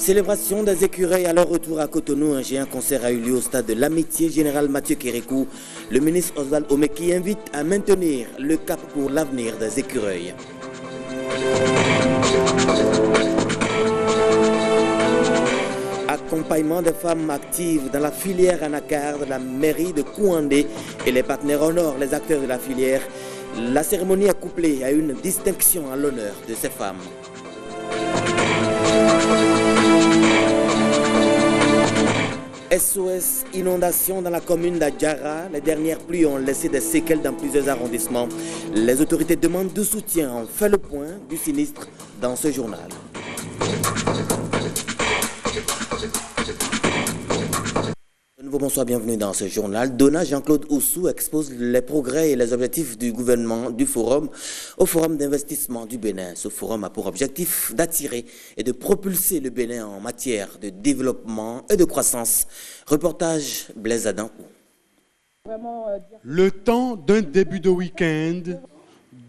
Célébration des écureuils à leur retour à Cotonou. Un géant concert a eu lieu au stade de l'Amitié. Général Mathieu Kérékou, le ministre Oswald Omeki invite à maintenir le cap pour l'avenir des écureuils. Accompagnement des femmes actives dans la filière anacarde, la mairie de Kouandé et les partenaires honorent les acteurs de la filière. La cérémonie est couplée à une distinction en l'honneur de ces femmes. SOS inondation dans la commune d'Adjara. Les dernières pluies ont laissé des séquelles dans plusieurs arrondissements. Les autorités demandent du soutien. On fait le point du sinistre dans ce journal. Bonsoir, bienvenue dans ce journal. Dona Jean-Claude Oussou expose les progrès et les objectifs du gouvernement du forum au forum d'investissement du Bénin. Ce forum a pour objectif d'attirer et de propulser le Bénin en matière de développement et de croissance. Reportage Blaise Adampou. Le temps d'un début de week-end,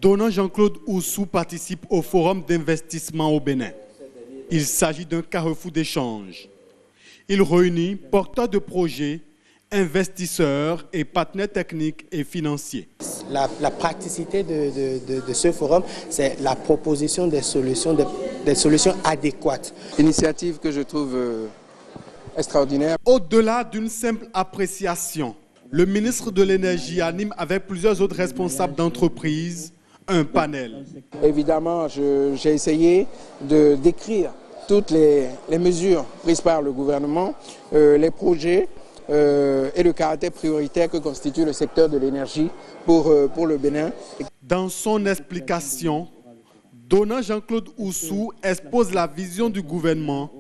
Dona Jean-Claude Oussou participe au forum d'investissement au Bénin. Il s'agit d'un carrefour d'échange. Il réunit porteurs de projets, investisseurs et partenaires techniques et financiers. La praticité de ce forum, c'est la proposition des solutions adéquates. Initiative que je trouve extraordinaire. Au-delà d'une simple appréciation, le ministre de l'Énergie anime avec plusieurs autres responsables d'entreprises un panel. Évidemment, j'ai essayé de décrire toutes les mesures prises par le gouvernement, les projets et le caractère prioritaire que constitue le secteur de l'énergie pour le Bénin. Dans son explication, Dona Jean-Claude Oussou expose la vision du gouvernement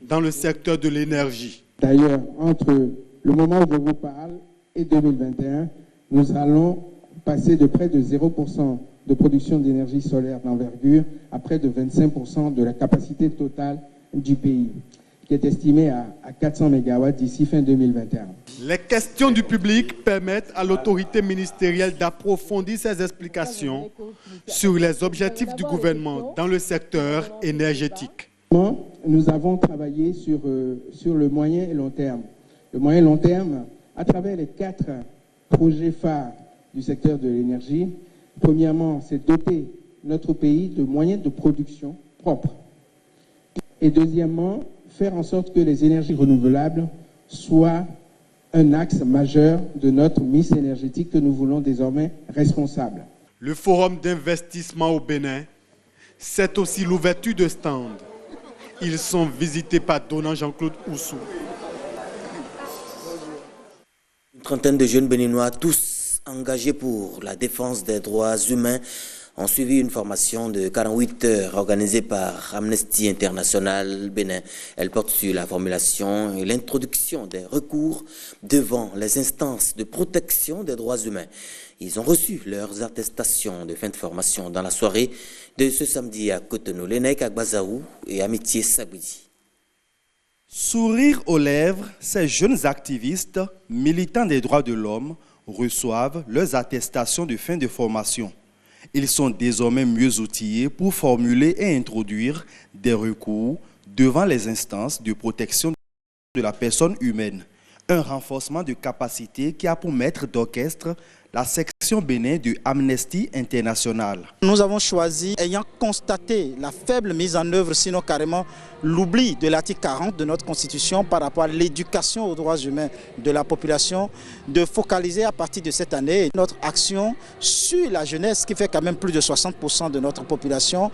dans le secteur de l'énergie. D'ailleurs, entre le moment où je vous parle et 2021, nous allons passer de près de 0% de production d'énergie solaire d'envergure à près de 25% de la capacité totale du pays, qui est estimée à 400 MW d'ici fin 2021. Les questions du public permettent à l'autorité ministérielle d'approfondir ses explications sur les objectifs du gouvernement dans le secteur énergétique. Nous avons travaillé sur le moyen et long terme. Le moyen et long terme, à travers les 4 projets phares du secteur de l'énergie. Premièrement, c'est doter notre pays de moyens de production propres. Et deuxièmement, faire en sorte que les énergies renouvelables soient un axe majeur de notre mix énergétique que nous voulons désormais responsable. Le forum d'investissement au Bénin, c'est aussi l'ouverture de stands. Ils sont visités par Dona Jean-Claude Oussou. Une trentaine de jeunes béninois, tous engagés pour la défense des droits humains, ont suivi une formation de 48 heures organisée par Amnesty International Bénin. Elle porte sur la formulation et l'introduction des recours devant les instances de protection des droits humains. Ils ont reçu leurs attestations de fin de formation dans la soirée de ce samedi à Cotonou, Lénaïk Agbazaou et Amitié Sabidi. Sourire aux lèvres, ces jeunes activistes, militants des droits de l'homme, reçoivent leurs attestations de fin de formation. Ils sont désormais mieux outillés pour formuler et introduire des recours devant les instances de protection de la personne humaine. Un renforcement de capacité qui a pour maître d'orchestre la section Bénin de Amnesty International. Nous avons choisi, ayant constaté la faible mise en œuvre, sinon carrément l'oubli de l'article 40 de notre Constitution par rapport à l'éducation aux droits humains de la population, de focaliser à partir de cette année notre action sur la jeunesse, qui fait quand même plus de 60% de notre population,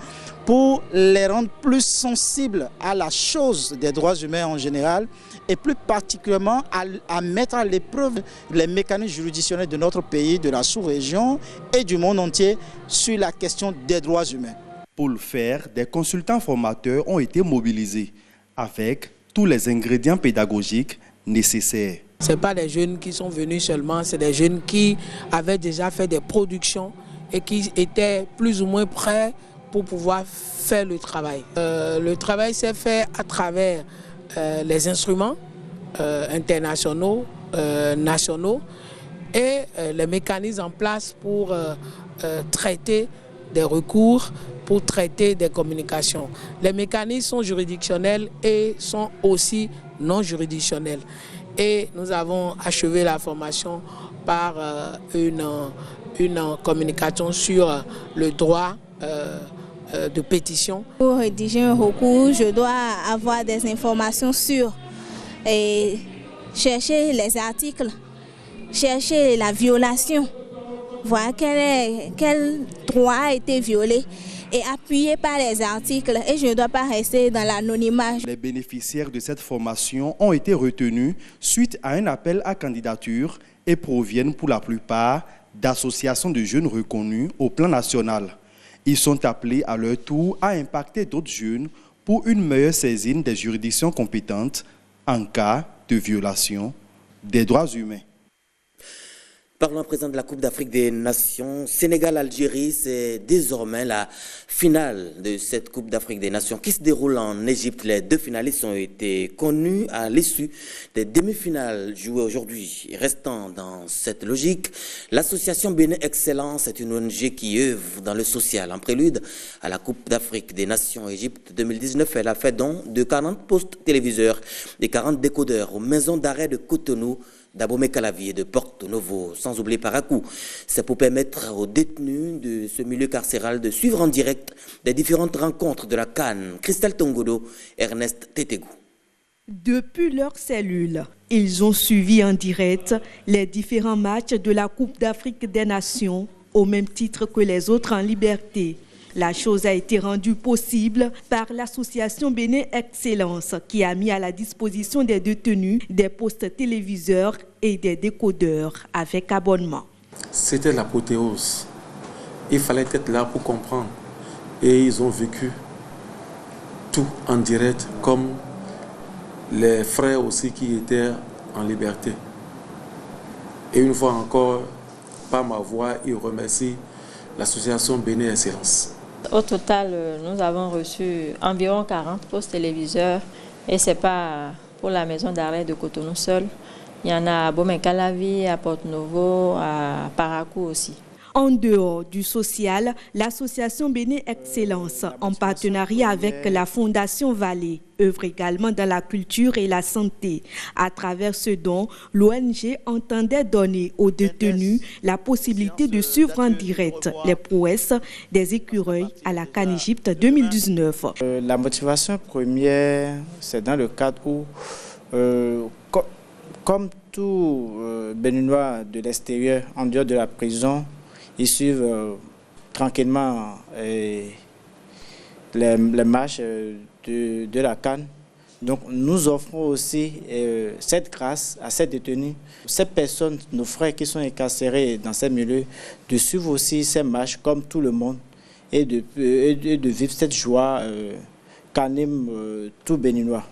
pour les rendre plus sensibles à la chose des droits humains en général et plus particulièrement à mettre à l'épreuve les mécanismes juridictionnels de notre pays, de la sous-région et du monde entier sur la question des droits humains. Pour le faire, des consultants formateurs ont été mobilisés avec tous les ingrédients pédagogiques nécessaires. Ce n'est pas des jeunes qui sont venus seulement, c'est des jeunes qui avaient déjà fait des productions et qui étaient plus ou moins prêts pour pouvoir faire le travail. Le travail s'est fait à travers les instruments internationaux, nationaux et les mécanismes en place pour traiter des recours, pour traiter des communications. Les mécanismes sont juridictionnels et sont aussi non juridictionnels. Et nous avons achevé la formation par une communication sur le droit de pétition. Pour rédiger un recours, je dois avoir des informations sur et chercher les articles, chercher la violation, voir quel droit a été violé et appuyer par les articles, et je ne dois pas rester dans l'anonymat. Les bénéficiaires de cette formation ont été retenus suite à un appel à candidature et proviennent pour la plupart d'associations de jeunes reconnus au plan national. Ils sont appelés à leur tour à impacter d'autres jeunes pour une meilleure saisine des juridictions compétentes en cas de violation des droits humains. Parlons à présent de la Coupe d'Afrique des Nations. Sénégal-Algérie, c'est désormais la finale de cette Coupe d'Afrique des Nations qui se déroule en Égypte. Les deux finalistes ont été connus à l'issue des demi-finales jouées aujourd'hui. Restant dans cette logique, l'association Bénin Excellence est une ONG qui œuvre dans le social. En prélude à la Coupe d'Afrique des Nations Égypte 2019, elle a fait don de 40 postes téléviseurs et 40 décodeurs aux maisons d'arrêt de Cotonou, d'Abomey Calavi et de Porto Novo, sans oublier Parakou. C'est pour permettre aux détenus de ce milieu carcéral de suivre en direct les différentes rencontres de la CAN. Christelle Tongodo, Ernest Tétégou. Depuis leur cellule, ils ont suivi en direct les différents matchs de la Coupe d'Afrique des Nations, au même titre que les autres en liberté. La chose a été rendue possible par l'association Bénin Excellence qui a mis à la disposition des détenus des postes téléviseurs et des décodeurs avec abonnement. C'était l'apothéose. Il fallait être là pour comprendre. Et ils ont vécu tout en direct comme les frères aussi qui étaient en liberté. Et une fois encore, par ma voix, ils remercient l'association Bénin Excellence. Au total, nous avons reçu environ 40 postes téléviseurs et ce n'est pas pour la maison d'arrêt de Cotonou seul. Il y en a à Abomey Calavi, à Porto Novo, à Parakou aussi. En dehors du social, l'association Bénin Excellence, en partenariat avec la Fondation Vallée, œuvre également dans la culture et la santé. À travers ce don, l'ONG entendait donner aux détenus la possibilité de suivre en direct les prouesses des écureuils à la CAN Égypte 2019. La motivation première, c'est dans le cadre où, comme tout Béninois de l'extérieur, en dehors de la prison, ils suivent tranquillement les matchs de la CAN. Donc nous offrons aussi cette grâce à ces détenus, ces personnes, nos frères qui sont incarcérés dans ces milieux, de suivre aussi ces matchs comme tout le monde et de vivre cette joie qu'anime tout Béninois.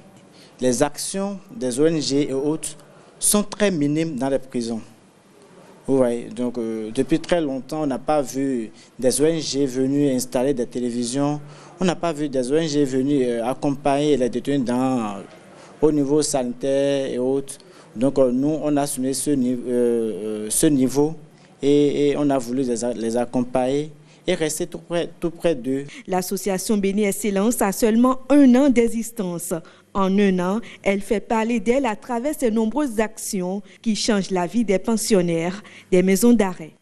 Les actions des ONG et autres sont très minimes dans les prisons. Oui, donc depuis très longtemps, on n'a pas vu des ONG venus installer des télévisions, on n'a pas vu des ONG venus accompagner les détenus au niveau sanitaire et autres. Donc nous, on a assumé ce niveau et on a voulu les accompagner et rester tout près d'eux. L'association Bénin Excellence a seulement 1 an d'existence. En 1 an, elle fait parler d'elle à travers ses nombreuses actions qui changent la vie des pensionnaires des maisons d'arrêt.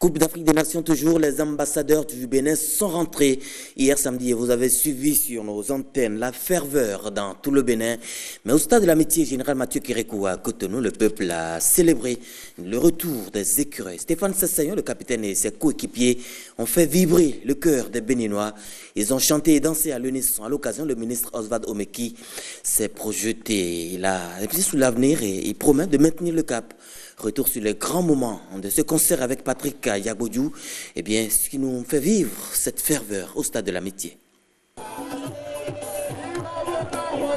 Coupe d'Afrique des Nations toujours, les ambassadeurs du Bénin sont rentrés hier samedi et vous avez suivi sur nos antennes la ferveur dans tout le Bénin. Mais au stade de l'amitié, général Mathieu Kérékou à Cotonou, le peuple a célébré le retour des écureuils. Stéphane Sassayon, le capitaine et ses coéquipiers ont fait vibrer le cœur des Béninois. Ils ont chanté et dansé à l'unisson. À l'occasion, le ministre Oswald Omeki s'est projeté. Il a réfléchi sur l'avenir et il promet de maintenir le cap. Retour sur les grands moments de ce concert avec Patrick Yabodjou, eh bien, ce qui nous fait vivre cette ferveur au stade de l'amitié.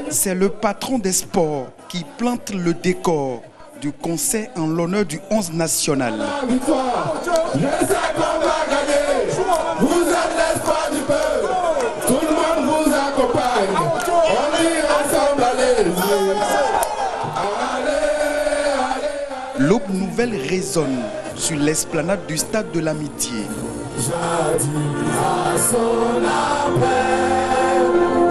C'est le patron des sports qui plante le décor du concert en l'honneur du 11 national. Je sais qu'on va gagner. Vous êtes l'espoir du peuple. Tout le monde vous accompagne. On est ensemble, allez. L'aube nouvelle résonne sur l'esplanade du stade de l'amitié. jadis à son appel,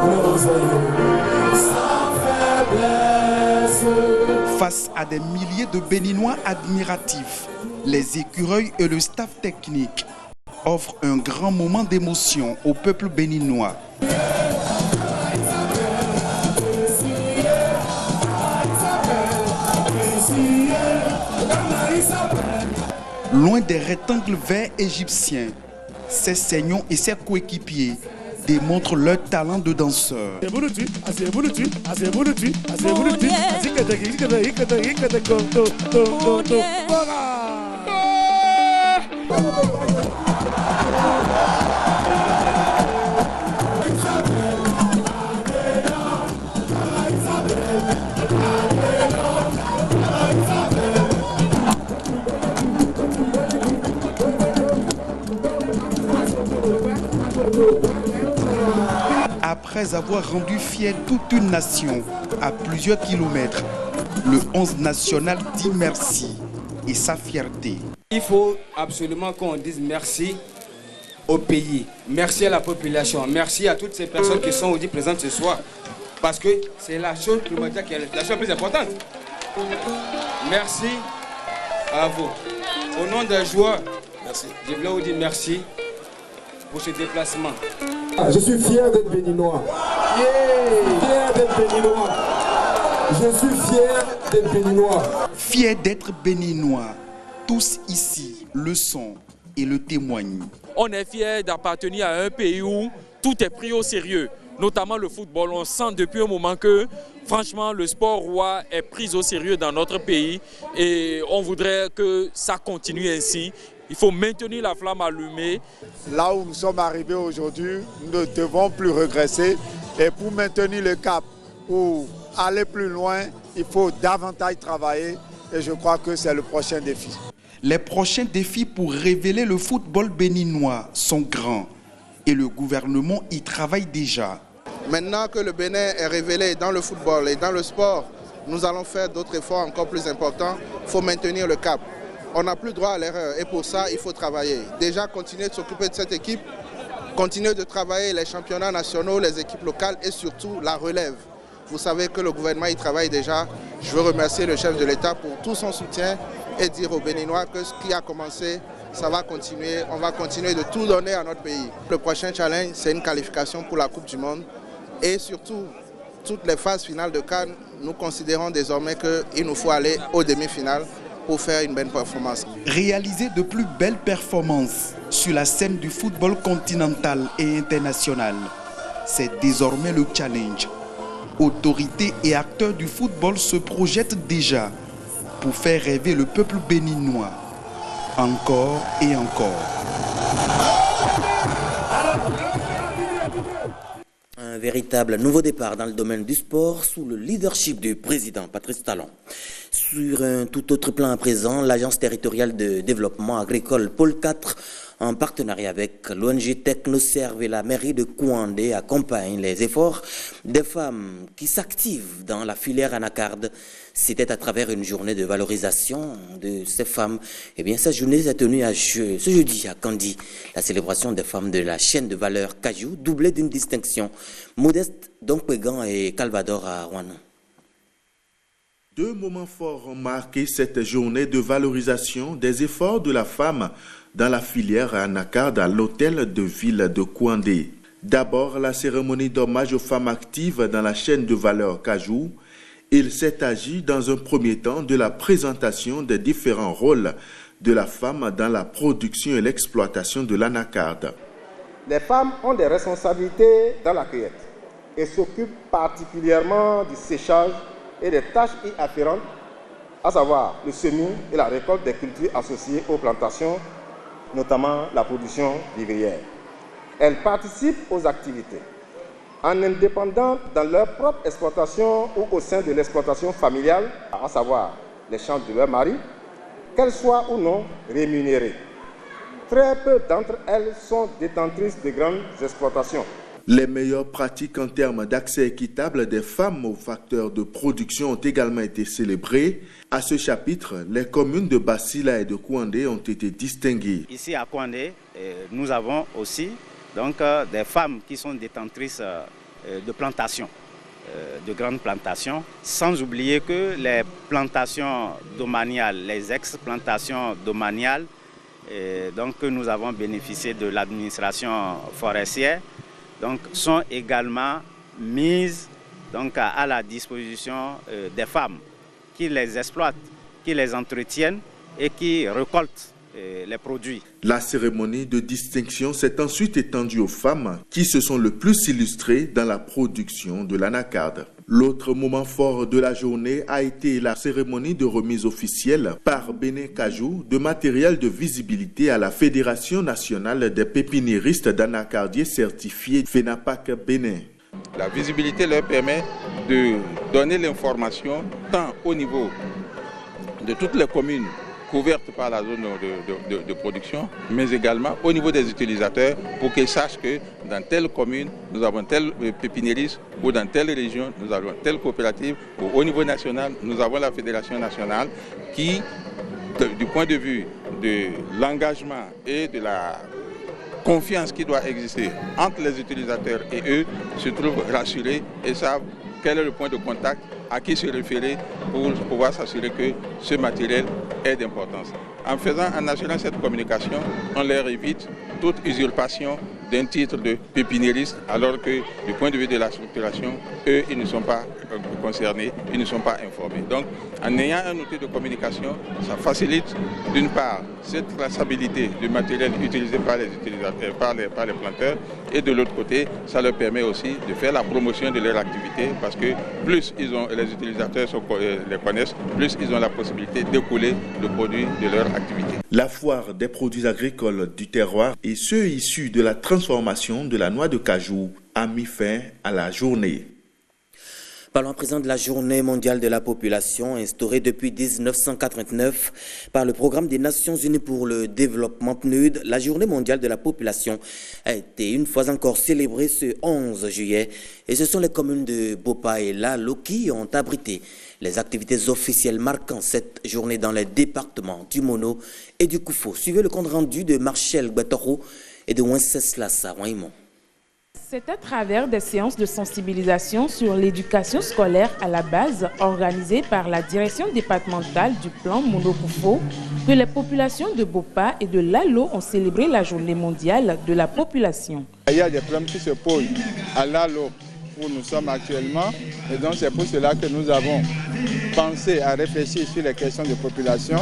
nos aïeux sans faiblesse. Face à des milliers de Béninois admiratifs, les écureuils et le staff technique offrent un grand moment d'émotion au peuple béninois. Loin des rectangles verts égyptiens, ces saignons et ses coéquipiers démontrent leur talent de danseurs. Après avoir rendu fière toute une nation à plusieurs kilomètres, le 11 national dit merci et sa fierté. Il faut absolument qu'on dise merci au pays, merci à la population, merci à toutes ces personnes qui sont aujourd'hui présentes ce soir, parce que c'est la chose primordiale qui est la chose la plus importante. Merci à vous. Au nom des joueurs, merci. Je voulais vous dire merci pour ce déplacement. Je suis fier d'être béninois. Fier d'être béninois. Je suis fier d'être béninois. Fier d'être béninois. Tous ici le sont et le témoignent. On est fier d'appartenir à un pays où tout est pris au sérieux, notamment le football. On sent depuis un moment que, franchement, le sport roi est pris au sérieux dans notre pays et on voudrait que ça continue ainsi. Il faut maintenir la flamme allumée. Là où nous sommes arrivés aujourd'hui, nous ne devons plus regresser. Et pour maintenir le cap, pour aller plus loin, il faut davantage travailler. Et je crois que c'est le prochain défi. Les prochains défis pour révéler le football béninois sont grands. Et le gouvernement y travaille déjà. Maintenant que le Bénin est révélé dans le football et dans le sport, nous allons faire d'autres efforts encore plus importants. Il faut maintenir le cap. On n'a plus droit à l'erreur et pour ça, il faut travailler. Déjà, continuer de s'occuper de cette équipe, continuer de travailler les championnats nationaux, les équipes locales et surtout la relève. Vous savez que le gouvernement y travaille déjà. Je veux remercier le chef de l'État pour tout son soutien et dire aux Béninois que ce qui a commencé, ça va continuer. On va continuer de tout donner à notre pays. Le prochain challenge, c'est une qualification pour la Coupe du Monde et surtout, toutes les phases finales de CAN, nous considérons désormais qu'il nous faut aller aux demi-finales pour faire une belle performance. Réaliser de plus belles performances sur la scène du football continental et international, c'est désormais le challenge. Autorités et acteurs du football se projettent déjà pour faire rêver le peuple béninois, encore et encore. Un véritable nouveau départ dans le domaine du sport sous le leadership du président Patrice Talon. Sur un tout autre plan à présent, l'Agence territoriale de développement agricole Pôle 4, en partenariat avec l'ONG Technoserve et la mairie de Kouandé, accompagne les efforts des femmes qui s'activent dans la filière anacarde. C'était à travers une journée de valorisation de ces femmes. Eh bien, cette journée s'est tenue ce jeudi à Kandi. La célébration des femmes de la chaîne de valeur Cajou, doublée d'une distinction. Modeste Dompégan et Calvador à Rouanan. Deux moments forts ont marqué cette journée de valorisation des efforts de la femme dans la filière anacarde à l'hôtel de ville de Kouandé. D'abord, la cérémonie d'hommage aux femmes actives dans la chaîne de valeur Cajou. Il s'est agi dans un premier temps de la présentation des différents rôles de la femme dans la production et l'exploitation de l'anacarde. Les femmes ont des responsabilités dans la cueillette et s'occupent particulièrement du séchage et des tâches y afférentes, à savoir le semis et la récolte des cultures associées aux plantations, notamment la production vivrière. Elles participent aux activités en indépendante dans leur propre exploitation ou au sein de l'exploitation familiale, à savoir les champs de leur mari, qu'elles soient ou non rémunérées. Très peu d'entre elles sont détentrices de grandes exploitations. Les meilleures pratiques en termes d'accès équitable des femmes aux facteurs de production ont également été célébrées. À ce chapitre, les communes de Basila et de Kouandé ont été distinguées. Ici à Kouandé, nous avons aussi donc, des femmes qui sont détentrices de plantations, de grandes plantations, sans oublier que les plantations domaniales, les ex-plantations domaniales, donc, que nous avons bénéficié de l'administration forestière, donc, sont également mises donc, à la disposition des femmes qui les exploitent, qui les entretiennent et qui récoltent les produits. La cérémonie de distinction s'est ensuite étendue aux femmes qui se sont le plus illustrées dans la production de l'anacarde. L'autre moment fort de la journée a été la cérémonie de remise officielle par Bénin Kajou de matériel de visibilité à la Fédération nationale des pépiniéristes d'anacardiers certifiés FENAPAC Bénin. La visibilité leur permet de donner l'information tant au niveau de toutes les communes couvertes par la zone de production, mais également au niveau des utilisateurs pour qu'ils sachent que dans telle commune, nous avons tel pépiniériste ou dans telle région, nous avons telle coopérative ou au niveau national, nous avons la fédération nationale qui, du point de vue de l'engagement et de la confiance qui doit exister entre les utilisateurs et eux, se trouvent rassurés et savent quel est le point de contact, à qui se référer pour pouvoir s'assurer que ce matériel est d'importance. En assurant cette communication, on leur évite toute usurpation d'un titre de pépiniériste, alors que du point de vue de la structuration, eux, ils ne sont pas concernés, ils ne sont pas informés. Donc, en ayant un outil de communication, ça facilite d'une part cette traçabilité du matériel utilisé par les utilisateurs, par les planteurs, et de l'autre côté, ça leur permet aussi de faire la promotion de leur activité, parce que plus les utilisateurs les connaissent, plus ils ont la possibilité d'écouler le produit de leur activité. La foire des produits agricoles du terroir et ceux issus de la transformation de la noix de cajou a mis fin à la journée. Parlons à présent de la Journée mondiale de la population, instaurée depuis 1989 par le Programme des Nations Unies pour le développement PNUD. La Journée mondiale de la population a été une fois encore célébrée ce 11 juillet. Et ce sont les communes de Bopa et Lalo qui ont abrité les activités officielles marquant cette journée dans les départements du Mono et du Koufo. Suivez le compte rendu de Marchel Guetoro et de Wenceslasa Waimon. C'est à travers des séances de sensibilisation sur l'éducation scolaire à la base organisées par la direction départementale du plan Mono-Koufo que les populations de Bopa et de Lalo ont célébré la journée mondiale de la population. Il y a des problèmes qui se posent à Lalo où nous sommes actuellement et donc c'est pour cela que nous avons pensé à réfléchir sur les questions de population,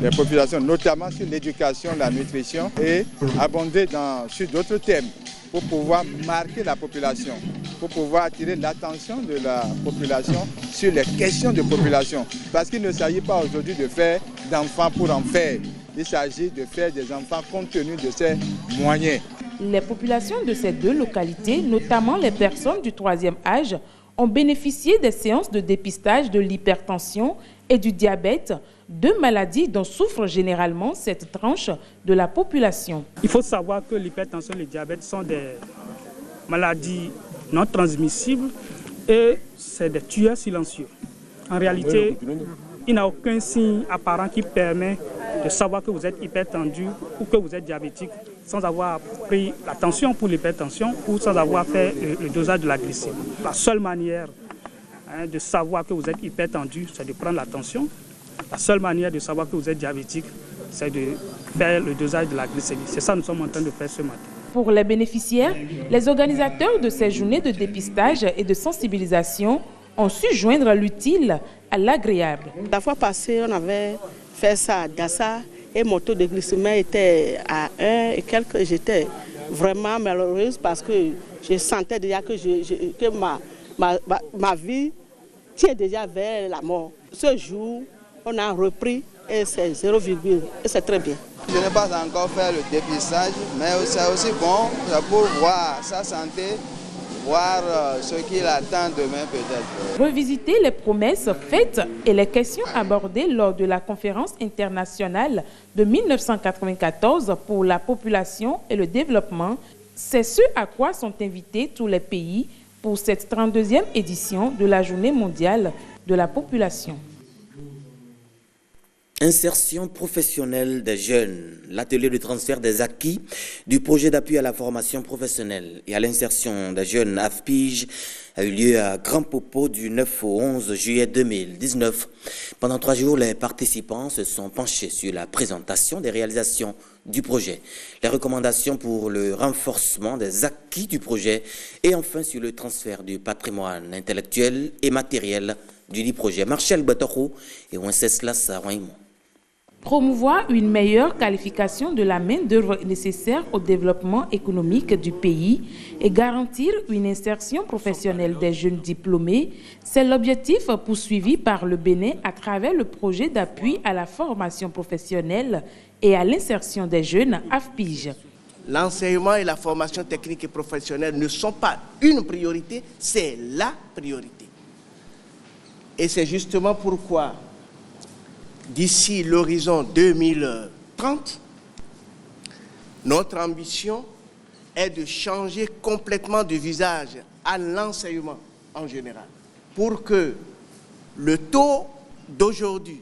les populations notamment sur l'éducation, la nutrition et abonder sur d'autres thèmes pour pouvoir marquer la population, pour pouvoir attirer l'attention de la population sur les questions de population. Parce qu'il ne s'agit pas aujourd'hui de faire d'enfants pour en faire, il s'agit de faire des enfants compte tenu de ses moyens. Les populations de ces deux localités, notamment les personnes du 3e âge, ont bénéficié des séances de dépistage de l'hypertension et du diabète, deux maladies dont souffre généralement cette tranche de la population. Il faut savoir que l'hypertension et le diabète sont des maladies non transmissibles et c'est des tueurs silencieux. En réalité, il n'y a aucun signe apparent qui permet de savoir que vous êtes hypertendu ou que vous êtes diabétique sans avoir pris la tension pour l'hypertension ou sans avoir fait le dosage de la glycémie. La seule manière de savoir que vous êtes hypertendu, c'est de prendre la tension. La seule manière de savoir que vous êtes diabétique, c'est de faire le dosage de la glycémie. C'est ça que nous sommes en train de faire ce matin. Pour les bénéficiaires, les organisateurs de ces journées de dépistage et de sensibilisation ont su joindre l'utile à l'agréable. La fois passée, on avait fait ça à Dassa et mon taux de glycémie était à 1 et quelques. J'étais vraiment malheureuse parce que je sentais déjà que, ma vie tient déjà vers la mort. Ce jour, on a repris et c'est 0, et c'est très bien. Je n'ai pas encore fait le dépistage, mais c'est aussi bon pour voir sa santé, voir ce qu'il attend demain peut-être. Revisiter les promesses faites et les questions abordées lors de la conférence internationale de 1994 pour la population et le développement C'est ce à quoi sont invités tous les pays pour cette 32e édition de la Journée mondiale de la population. Insertion professionnelle des jeunes. L'atelier de transfert des acquis du projet d'appui à la formation professionnelle et à l'insertion des jeunes AFPIJ a eu lieu à Grand Popo du 9 au 11 juillet 2019. Pendant 3 jours, les participants se sont penchés sur la présentation des réalisations du projet, les recommandations pour le renforcement des acquis du projet et enfin sur le transfert du patrimoine intellectuel et matériel du dit projet. Marshall Batoro et Wenceslas Roimond. Promouvoir une meilleure qualification de la main-d'œuvre nécessaire au développement économique du pays et garantir une insertion professionnelle des jeunes diplômés, c'est l'objectif poursuivi par le Bénin à travers le projet d'appui à la formation professionnelle et à l'insertion des jeunes AFPIJ. L'enseignement et la formation technique et professionnelle ne sont pas une priorité, c'est la priorité. Et c'est justement pourquoi d'ici l'horizon 2030, notre ambition est de changer complètement de visage à l'enseignement en général, pour que le taux d'aujourd'hui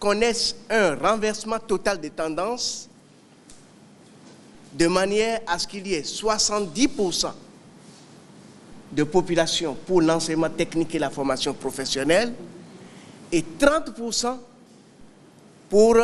connaisse un renversement total des tendances, de manière à ce qu'il y ait 70% de population pour l'enseignement technique et la formation professionnelle, et 30% pour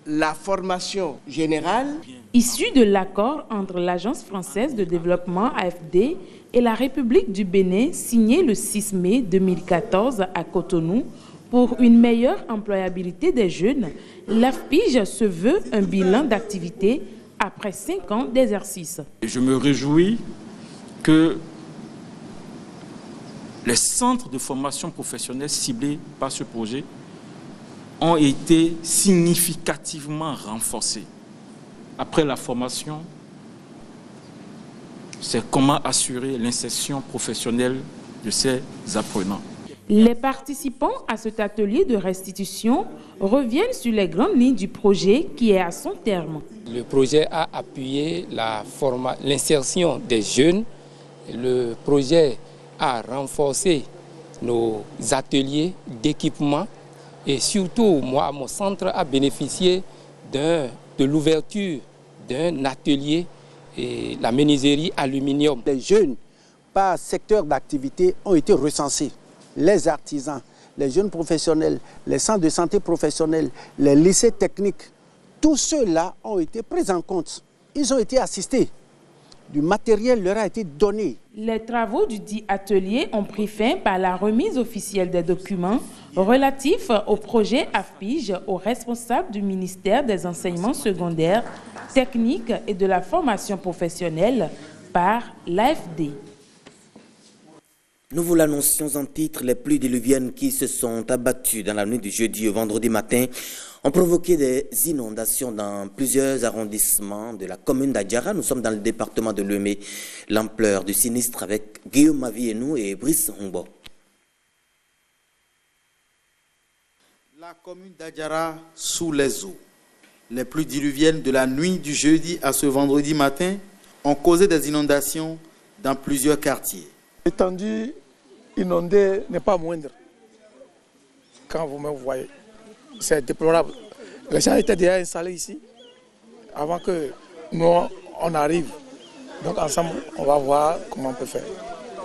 la formation générale. Issu de l'accord entre l'Agence française de développement AFD et la République du Bénin, signé le 6 mai 2014 à Cotonou, pour une meilleure employabilité des jeunes, l'AFPIJ se veut un bilan d'activité après 5 ans d'exercice. Je me réjouis que les centres de formation professionnelle ciblés par ce projet ont été significativement renforcés. Après la formation, c'est comment assurer l'insertion professionnelle de ces apprenants. Les participants à cet atelier de restitution reviennent sur les grandes lignes du projet qui est à son terme. Le projet a appuyé l'insertion des jeunes. Le projet a renforcé nos ateliers d'équipement et surtout, moi, mon centre a bénéficié de l'ouverture d'un atelier et la menuiserie aluminium. Les jeunes, par secteur d'activité, ont été recensés. Les artisans, les jeunes professionnels, les centres de santé professionnels, les lycées techniques, tous ceux-là ont été pris en compte. Ils ont été assistés. Du matériel leur a été donné. Les travaux du dit atelier ont pris fin par la remise officielle des documents relatifs au projet AFPIJ aux responsables du ministère des enseignements secondaires, techniques et de la formation professionnelle par l'AFD. Nous vous l'annoncions en titre, les pluies diluviennes qui se sont abattues dans la nuit du jeudi au vendredi matin ont provoqué des inondations dans plusieurs arrondissements de la commune d'Adjara. Nous sommes dans le département de Lemé. L'ampleur du sinistre avec Guillaume Mavienou et Brice Humbo. La commune d'Adjara sous les eaux. Les pluies diluviennes de la nuit du jeudi à ce vendredi matin ont causé des inondations dans plusieurs quartiers. L'étendue inondée n'est pas moindre. Quand vous me voyez, c'est déplorable. Les gens étaient déjà installés ici avant que nous on arrive. Donc ensemble, on va voir comment on peut faire.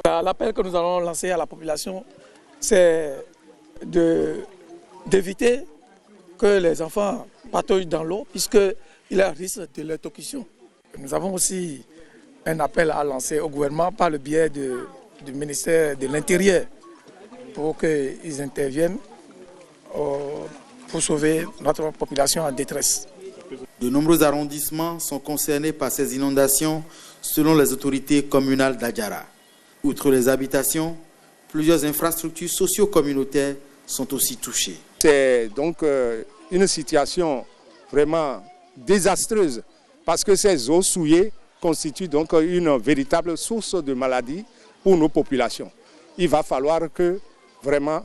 L'appel que nous allons lancer à la population, c'est d'éviter que les enfants patrouillent dans l'eau, puisqu'il y a un risque de l'électrocution. Nous avons aussi un appel à lancer au gouvernement par le biais du ministère de l'Intérieur pour qu'ils interviennent pour sauver notre population en détresse. De nombreux arrondissements sont concernés par ces inondations selon les autorités communales d'Adjara. Outre les habitations, plusieurs infrastructures socio-communautaires sont aussi touchées. C'est donc une situation vraiment désastreuse parce que ces eaux souillées constituent donc une véritable source de maladies pour nos populations. Il va falloir que vraiment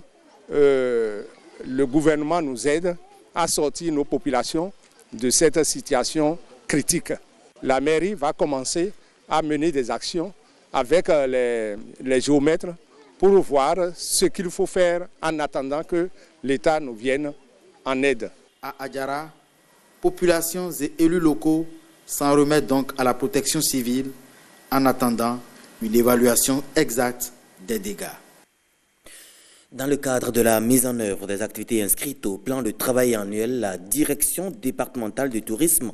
le gouvernement nous aide à sortir nos populations de cette situation critique. La mairie va commencer à mener des actions avec les géomètres pour voir ce qu'il faut faire en attendant que l'État nous vienne en aide. À Adjara, populations et élus locaux s'en remettent donc à la protection civile en attendant une évaluation exacte des dégâts. Dans le cadre de la mise en œuvre des activités inscrites au plan de travail annuel, la direction départementale du tourisme,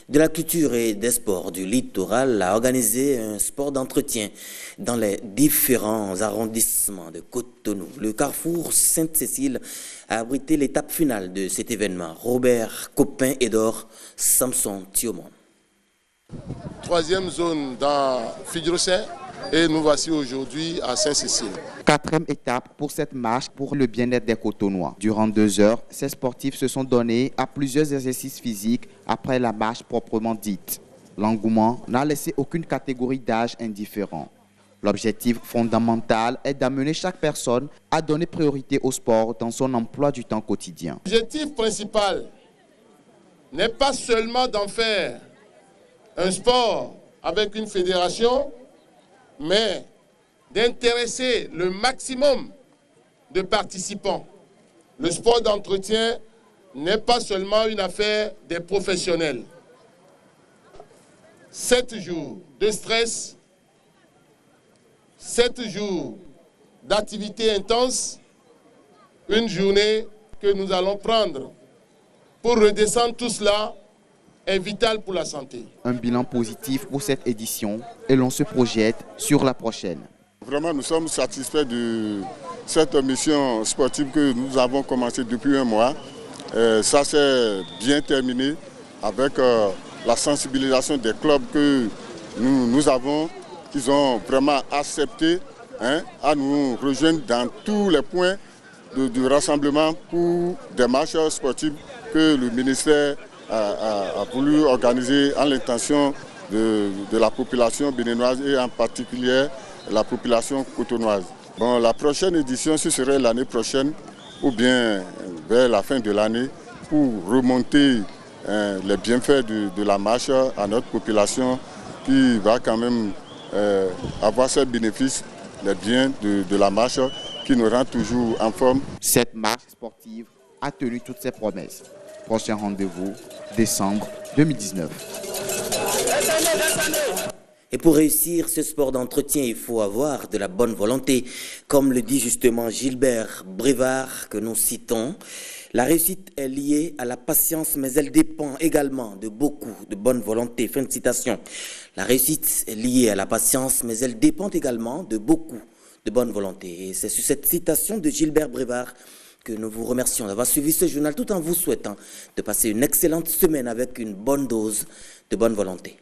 de la culture et des sports du littoral a organisé un sport d'entretien dans les différents arrondissements de Cotonou. Le carrefour Sainte-Cécile a abrité l'étape finale de cet événement. Robert Copin-Edor, Samson Thiomon. Troisième zone dans Fidrocin et nous voici aujourd'hui à Sainte-Cécile. Quatrième étape pour cette marche pour le bien-être des Cotonois. Durant 2 heures, ces sportifs se sont donnés à plusieurs exercices physiques après la marche proprement dite. L'engouement n'a laissé aucune catégorie d'âge indifférent. L'objectif fondamental est d'amener chaque personne à donner priorité au sport dans son emploi du temps quotidien. L'objectif principal n'est pas seulement d'en faire un sport avec une fédération, mais d'intéresser le maximum de participants. Le sport d'entretien n'est pas seulement une affaire des professionnels. 7 jours de stress, 7 jours d'activité intense, une journée que nous allons prendre pour redescendre tout cela est vital pour la santé. Un bilan positif pour cette édition et l'on se projette sur la prochaine. Vraiment, nous sommes satisfaits de cette mission sportive que nous avons commencé depuis un mois. Ça s'est bien terminé avec la sensibilisation des clubs que nous avons, qu'ils ont vraiment accepté à nous rejoindre dans tous les points de rassemblement pour des marches sportives que le ministère a voulu organiser en l'intention de la population béninoise et en particulier la population cotonoise. Bon, la prochaine édition, ce serait l'année prochaine ou bien vers la fin de l'année pour remonter les bienfaits de la marche à notre population qui va quand même avoir ces bénéfices, les biens de la marche qui nous rend toujours en forme. Cette marche sportive a tenu toutes ses promesses. Prochain rendez-vous, décembre 2019. Et pour réussir ce sport d'entretien, il faut avoir de la bonne volonté. Comme le dit justement Gilbert Brevard, que nous citons, la réussite est liée à la patience, mais elle dépend également de beaucoup de bonne volonté. Fin de citation. La réussite est liée à la patience, mais elle dépend également de beaucoup de bonne volonté. Et c'est sur cette citation de Gilbert Brevard que nous vous remercions d'avoir suivi ce journal tout en vous souhaitant de passer une excellente semaine avec une bonne dose de bonne volonté.